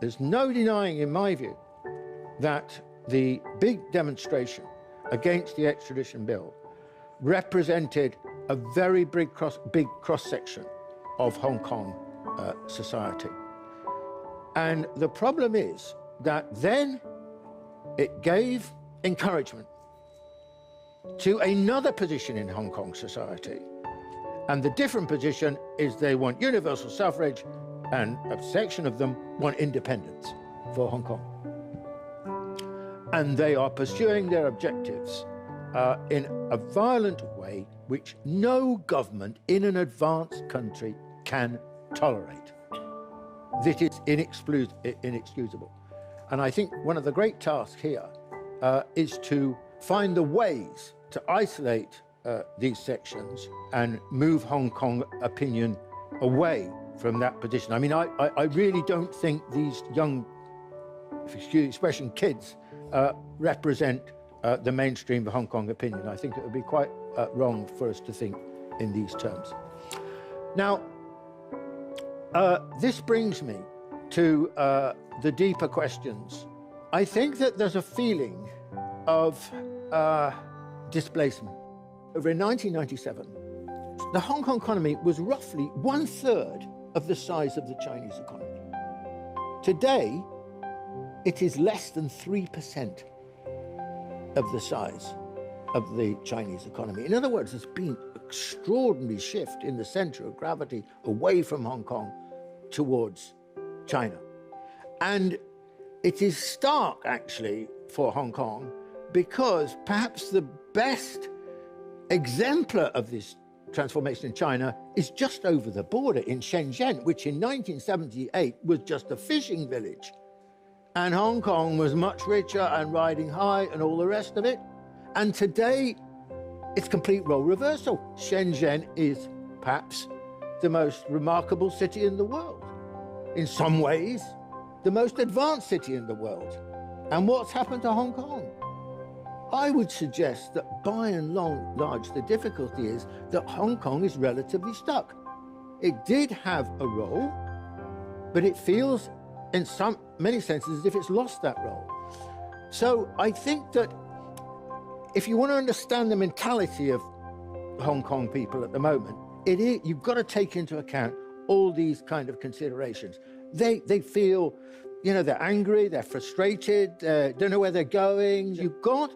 There's no denying, in my view, that the big demonstration against the extradition bill represented a very big cross-section of Hong Kong society. And the problem is that then it gave encouragement to another position in Hong Kong society. And the different position is they want universal suffrage, and a section of them want independence for Hong Kong. And they are pursuing their objectives in a violent way which no government in an advanced country can tolerate. This is inexcusable. And I think one of the great tasks here is to find the ways to isolate these sections and move Hong Kong opinion away from that position. I mean, I really don't think these young, excuse the expression, kids represent the mainstream of Hong Kong opinion. I think it would be quite wrong for us to think in these terms. Now, this brings me to the deeper questions. I think that there's a feeling of displacement. Over in 1997, the Hong Kong economy was roughly 1/3 of the size of the Chinese economy. Today, it is less than 3% of the size of the Chinese economy. In other words, there's been an extraordinary shift in the center of gravity away from Hong Kong towards China. And it is stark, actually, for Hong Kong, because perhaps the best exemplar of this transformation in China is just over the border in Shenzhen, which in 1978 was just a fishing village. And Hong Kong was much richer and riding high and all the rest of it. And today, it's complete role reversal. Shenzhen is perhaps the most remarkable city in the world. In some ways, the most advanced city in the world. And what's happened to Hong Kong? I would suggest that by and large, the difficulty is that Hong Kong is relatively stuck. It did have a role, but it feels in many senses as if it's lost that role. So I think that if you want to understand the mentality of Hong Kong people at the moment, you've got to take into account all these kind of considerations. They feel, they're angry, they're frustrated, don't know where they're going. You've got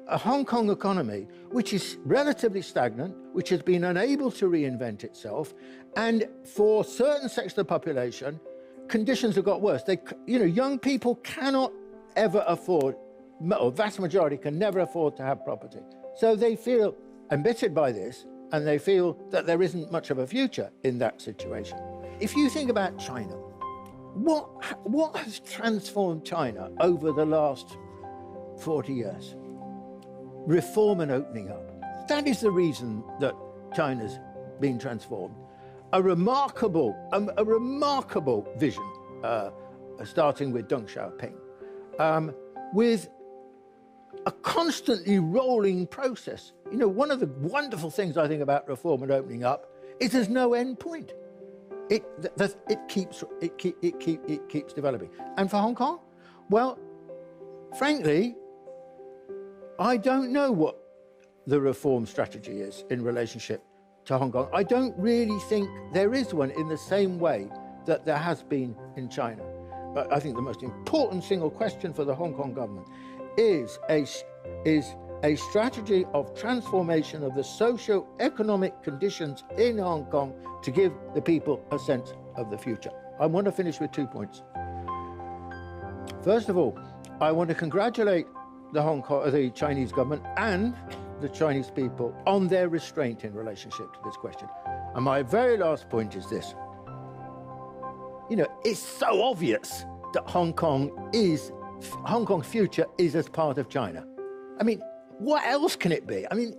a Hong Kong economy which is relatively stagnant, which has been unable to reinvent itself, and for certain sections of the population, conditions have got worse. Young people cannot ever afford, or vast majority can never afford to have property. So they feel embittered by this, and they feel that there isn't much of a future in that situation. If you think about China, what has transformed China over the last 40 years? Reform and opening up. That is the reason that China's been transformed. A remarkable vision, starting with Deng Xiaoping, with a constantly rolling process. One of the wonderful things I think about reform and opening up is there's no end point. It keeps developing. And for Hong Kong, well, frankly, I don't know what the reform strategy is in relationship to Hong Kong. I don't really think there is one in the same way that there has been in China. But I think the most important single question for the Hong Kong government is a strategy of transformation of the socio-economic conditions in Hong Kong to give the people a sense of the future. I want to finish with 2 points. First of all, I want to congratulate the Chinese government and the Chinese people on their restraint in relationship to this question. And my very last point is this. It's so obvious that Hong Kong's future is as part of China. I mean, what else can it be? I mean,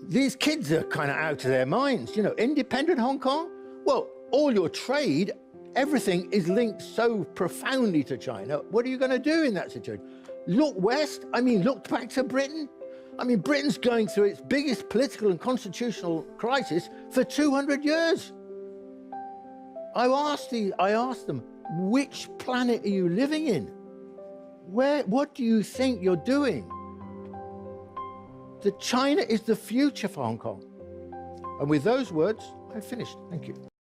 these kids are kind of out of their minds. Independent Hong Kong? Well, all your trade, everything is linked so profoundly to China. What are you going to do in that situation? Look west? I mean, look back to Britain? I mean, Britain's going through its biggest political and constitutional crisis for 200 years. I asked them, which planet are you living in? What do you think you're doing? That China is the future for Hong Kong. And with those words, I've finished. Thank you.